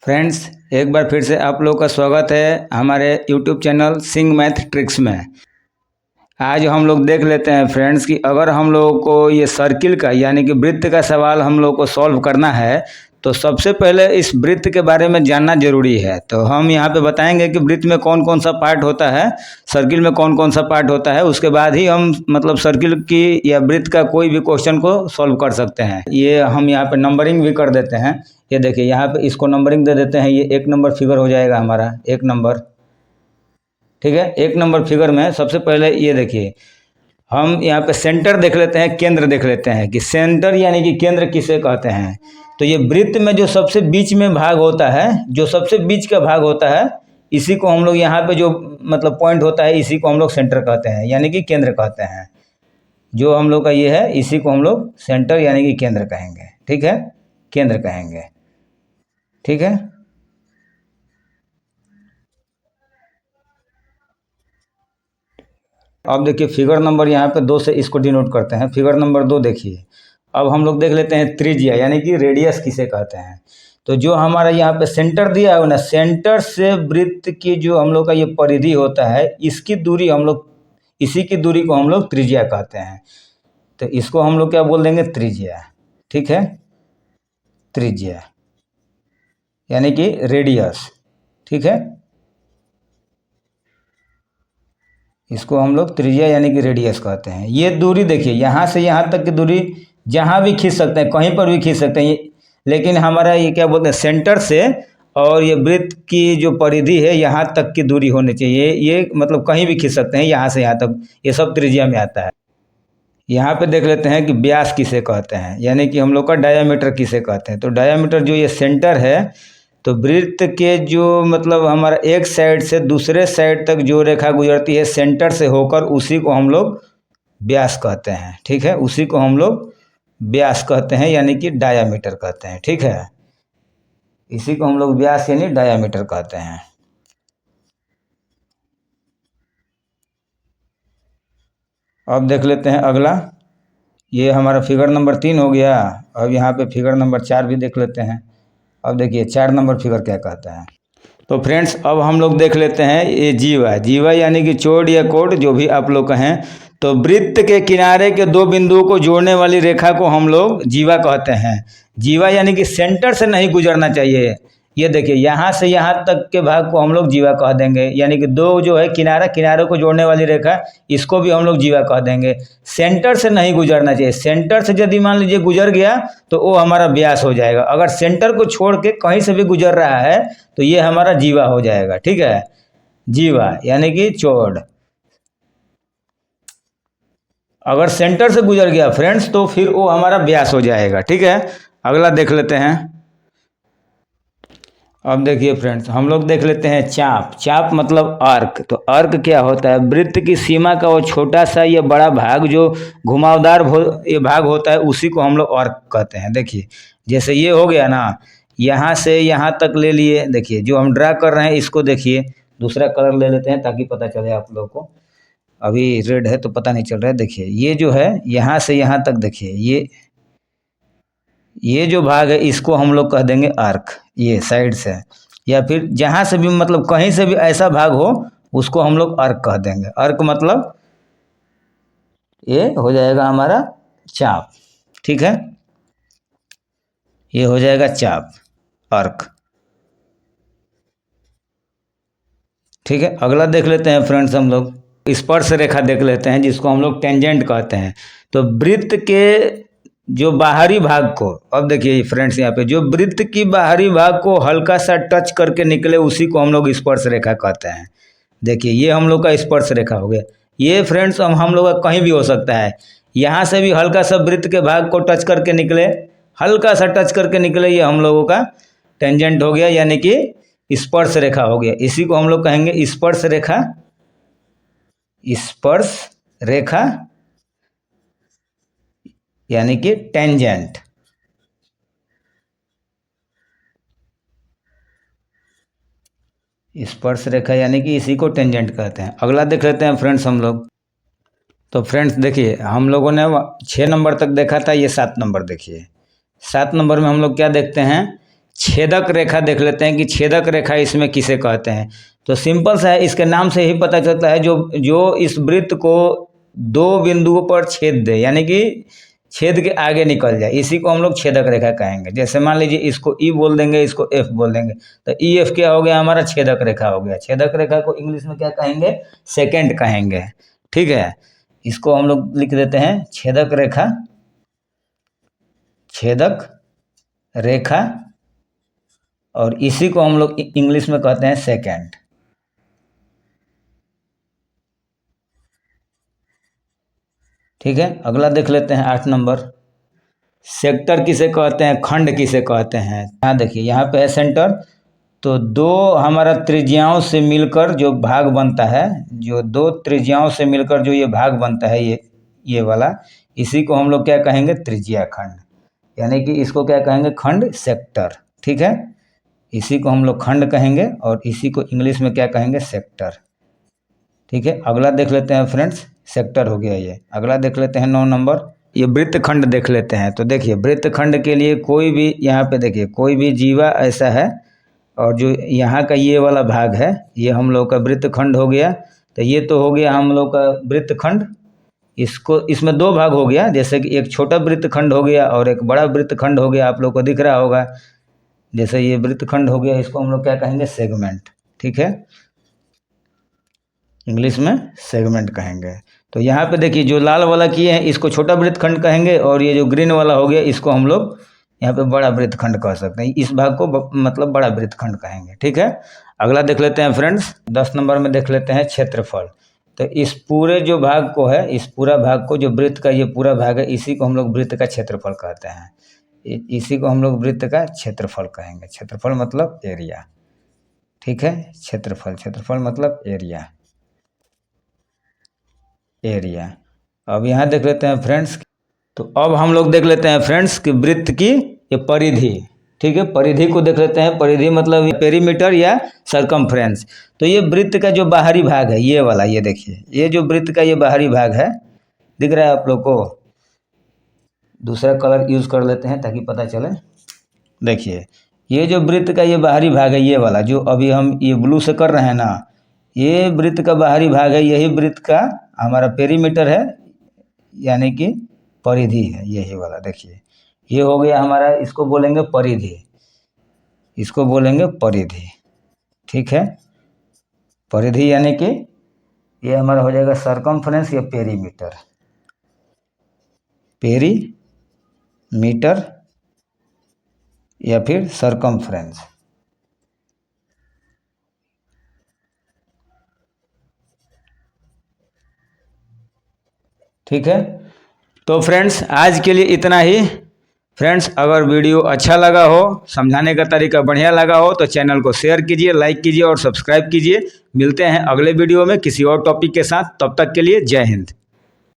Friends, एक बार फिर से आप लोग का स्वागत है हमारे यूट्यूब चैनल सिंग मैथ ट्रिक्स में। आज हम लोग देख लेते हैं फ्रेंड्स कि अगर हम लोगों को ये सर्किल का यानी कि वृत्त का सवाल हम लोग को सॉल्व करना है तो सबसे पहले इस वृत्त के बारे में जानना जरूरी है। तो हम यहाँ पे बताएंगे कि वृत्त में कौन कौन सा पार्ट होता है, सर्किल में कौन कौन सा पार्ट होता है, उसके बाद ही हम मतलब सर्किल की या वृत्त का कोई भी क्वेश्चन को सॉल्व कर सकते हैं। ये हम यहाँ पे नंबरिंग भी कर देते हैं। ये देखिए यहाँ पे इसको नंबरिंग दे देते हैं। ये 1 नंबर फिगर हो जाएगा हमारा 1 नंबर। ठीक है, 1 नंबर फिगर में सबसे पहले ये देखिए हम यहाँ पे सेंटर देख लेते हैं, केंद्र देख लेते हैं कि सेंटर यानी कि केंद्र किसे कहते हैं। तो ये वृत्त में जो सबसे बीच में भाग होता है, जो सबसे बीच का भाग होता है, इसी को हम लोग यहाँ पे जो मतलब पॉइंट होता है इसी को हम लोग सेंटर कहते हैं यानी कि केंद्र कहते हैं। जो हम लोग का ये है इसी को हम लोग सेंटर यानी कि केंद्र कहेंगे। ठीक है, केंद्र कहेंगे। ठीक है, अब देखिए फिगर नंबर यहाँ पे 2 से इसको डिनोट करते हैं। फिगर नंबर 2 देखिए। अब हम लोग देख लेते हैं त्रिज्या यानी कि रेडियस किसे कहते हैं। तो जो हमारा यहाँ पे सेंटर दिया है ना, सेंटर से वृत्त की जो हम लोग का ये परिधि होता है, इसकी दूरी हम लोग, इसी की दूरी को हम लोग त्रिज्या कहते हैं। तो इसको हम लोग क्या बोल देंगे, त्रिज्या। ठीक है, त्रिज्या यानी कि रेडियस। ठीक है, इसको हम लोग त्रिज्या यानी कि रेडियस कहते हैं। ये दूरी देखिए यहाँ से यहाँ तक की दूरी जहाँ भी खींच सकते हैं, कहीं पर भी खींच सकते हैं, लेकिन हमारा ये क्या बोलते हैं, सेंटर से और ये वृत्त की जो परिधि है यहाँ तक की दूरी होनी चाहिए। ये मतलब कहीं भी खींच सकते हैं यहाँ से यहाँ तक, ये सब त्रिज्या में आता है। यहाँ पे देख लेते हैं कि व्यास किसे कहते हैं यानी कि हम लोग का डायामीटर किसे कहते हैं। तो डायामीटर जो ये सेंटर है, तो वृत्त के जो मतलब हमारा एक साइड से दूसरे साइड तक जो रेखा गुजरती है सेंटर से होकर, उसी को हम लोग व्यास कहते हैं। ठीक है, उसी को हम लोग व्यास कहते हैं यानी कि डायामीटर कहते हैं। ठीक है, इसी को हम लोग व्यास यानी डायामीटर कहते हैं। अब देख लेते हैं अगला। ये हमारा फिगर नंबर 3 हो गया। अब यहाँ पे फिगर नंबर 4 भी देख लेते हैं। अब देखिए 4 नंबर फिगर क्या कहता है। तो फ्रेंड्स अब हम लोग देख लेते हैं ये जीवा। जीवा यानी कि चौड़ या कोड, जो भी आप लोग कहें। तो वृत्त के किनारे के 2 बिंदुओं को जोड़ने वाली रेखा को हम लोग जीवा कहते हैं। जीवा यानी कि सेंटर से नहीं गुजरना चाहिए। ये देखिए यहाँ से यहाँ तक के भाग को हम लोग जीवा कह देंगे यानी कि 2 जो है किनारा, किनारों को जोड़ने वाली रेखा, इसको भी हम लोग जीवा कह देंगे। सेंटर से नहीं गुजरना चाहिए। सेंटर से यदि मान लीजिए गुजर गया तो वो हमारा व्यास हो जाएगा। अगर सेंटर को छोड़ के कहीं से भी गुजर रहा है तो ये हमारा जीवा हो जाएगा। ठीक है, जीवा यानी कि चौड़। अगर सेंटर से गुजर गया फ्रेंड्स तो फिर वो हमारा व्यास हो जाएगा। ठीक है, अगला देख लेते हैं। अब देखिए फ्रेंड्स हम लोग देख लेते हैं चाप। चाप मतलब आर्क। तो आर्क क्या होता है, वृत्त की सीमा का वो छोटा सा या बड़ा भाग जो घुमावदार ये भाग होता है, उसी को हम लोग आर्क कहते हैं। देखिए जैसे ये हो गया ना, यहाँ से यहाँ तक ले लिए। देखिए जो हम ड्रा कर रहे हैं इसको देखिए, दूसरा कलर ले लेते हैं ताकि पता चले आप लोगों को। अभी रेड है तो पता नहीं चल रहा है। देखिए ये जो है यहाँ से यहाँ तक, देखिए ये जो भाग है इसको हम लोग कह देंगे आर्क। ये साइड से या फिर जहाँ से भी मतलब कहीं से भी ऐसा भाग हो उसको हम लोग आर्क कह देंगे। आर्क मतलब ये हो जाएगा हमारा चाप। ठीक है, ये हो जाएगा चाप, आर्क। ठीक है, अगला देख लेते हैं फ्रेंड्स हम लोग स्पर्श रेखा देख लेते हैं जिसको हम लोग टेंजेंट कहते हैं। तो वृत्त के जो बाहरी भाग को, अब देखिए फ्रेंड्स यहाँ पे जो वृत्त की बाहरी भाग को हल्का सा टच करके निकले उसी को हम लोग स्पर्श रेखा कहते हैं। देखिए ये हम लोग का स्पर्श रेखा हो गया। ये फ्रेंड्स हम लोग का कहीं भी हो सकता है, यहाँ से भी हल्का सा वृत्त के भाग को टच करके निकले, हल्का सा टच करके निकले, ये हम लोगों का टेंजेंट हो गया यानी कि स्पर्श रेखा हो गया। इसी को हम लोग कहेंगे स्पर्श रेखा। स्पर्श रेखा यानी कि टेंजेंट। स्पर्श रेखा यानी कि इसी को टेंजेंट कहते हैं। अगला देख लेते हैं फ्रेंड्स हम लोग। तो फ्रेंड्स देखिए हम लोगों ने 6 नंबर तक देखा था, ये 7 नंबर देखिए। 7 नंबर में हम लोग क्या देखते हैं छेदक रेखा देख लेते हैं कि छेदक रेखा इसमें किसे कहते हैं। तो सिंपल सा है, इसके नाम से ही पता चलता है जो जो इस वृत्त को दो बिंदुओं पर छेद दे, यानी कि छेद के आगे निकल जाए, इसी को हम लोग छेदक रेखा कहेंगे। जैसे मान लीजिए इसको ई बोल देंगे, इसको एफ बोल देंगे, तो ई एफ क्या हो गया, हमारा छेदक रेखा हो गया। छेदक रेखा को इंग्लिश में क्या कहेंगे, सेकेंड कहेंगे। ठीक है, इसको हम लोग लिख देते हैं छेदक रेखा, छेदक रेखा, और इसी को हम लोग इंग्लिश में कहते हैं सेकेंड। ठीक है, अगला देख लेते हैं 8 नंबर। सेक्टर किसे कहते हैं, खंड किसे कहते हैं। यहाँ देखिए, यहाँ पे है सेंटर, तो दो हमारा त्रिज्याओं से मिलकर जो भाग बनता है, जो दो त्रिज्याओं से मिलकर जो ये भाग बनता है, ये वाला, इसी को हम लोग क्या कहेंगे, त्रिज्या खंड, यानी कि इसको क्या कहेंगे, खंड, सेक्टर। ठीक है, इसी को हम लोग खंड कहेंगे और इसी को इंग्लिश में क्या कहेंगे, सेक्टर। ठीक है, अगला देख लेते हैं फ्रेंड्स, सेक्टर हो गया ये। अगला देख लेते हैं 9 नंबर, ये वृत्तखंड देख लेते हैं। तो देखिए वृत्तखंड के लिए कोई भी, यहाँ पे देखिए कोई भी जीवा ऐसा है, और जो यहाँ का ये वाला भाग है, ये हम लोग का वृत्तखंड हो गया। तो ये तो हो गया हम लोग का वृत्तखंड। इसको, इसमें दो भाग हो गया, जैसे कि एक छोटा वृत्तखंड हो गया और एक बड़ा वृत्तखंड हो गया, आप लोग को दिख रहा होगा। जैसे ये वृत्तखंड हो गया, इसको हम लोग क्या कहेंगे, सेगमेंट। ठीक है, इंग्लिश में सेगमेंट कहेंगे। तो यहाँ पे देखिए जो लाल वाला किए हैं, इसको छोटा वृत्तखंड कहेंगे, और ये जो ग्रीन वाला हो गया, इसको हम लोग यहाँ पे बड़ा वृत्तखंड कह सकते हैं। इस भाग को मतलब बड़ा वृत्तखंड कहेंगे। ठीक है, अगला देख लेते हैं फ्रेंड्स, 10 नंबर में देख लेते हैं क्षेत्रफल। तो इस पूरे जो भाग को है, इस पूरा भाग को, जो वृत्त का ये पूरा भाग है, इसी को हम लोग वृत्त का क्षेत्रफल कहते हैं। इसी को हम लोग वृत्त का क्षेत्रफल कहेंगे। क्षेत्रफल मतलब एरिया। ठीक है, क्षेत्रफल, क्षेत्रफल मतलब एरिया, एरिया। अब यहाँ देख लेते हैं फ्रेंड्स, तो अब हम लोग देख लेते हैं फ्रेंड्स कि वृत्त की ये परिधि। ठीक है, परिधि को देख लेते हैं। परिधि मतलब पेरीमीटर या सरकमफ्रेंस। तो ये वृत्त का जो बाहरी भाग है, ये वाला, ये देखिए, ये जो वृत्त का ये बाहरी भाग है, दिख रहा है आप लोग को। दूसरा कलर यूज़ कर लेते हैं ताकि पता चले। देखिए ये जो वृत्त का ये बाहरी भाग है, ये वाला जो अभी हम ये ब्लू से कर रहे हैं ना, ये वृत्त का बाहरी भाग है, यही वृत्त का हमारा पेरीमीटर है, यानी कि परिधि है, यही वाला। देखिए ये हो गया हमारा, इसको बोलेंगे परिधि, इसको बोलेंगे परिधि। ठीक है, परिधि यानी कि ये हमारा हो जाएगा सरकमफ्रेंस या पेरीमीटर, पेरीमीटर या फिर सरकमफ्रेंस। ठीक है, तो फ्रेंड्स आज के लिए इतना ही। फ्रेंड्स अगर वीडियो अच्छा लगा हो, समझाने का तरीका बढ़िया लगा हो, तो चैनल को शेयर कीजिए, लाइक कीजिए और सब्सक्राइब कीजिए। मिलते हैं अगले वीडियो में किसी और टॉपिक के साथ। तब तक के लिए जय हिंद।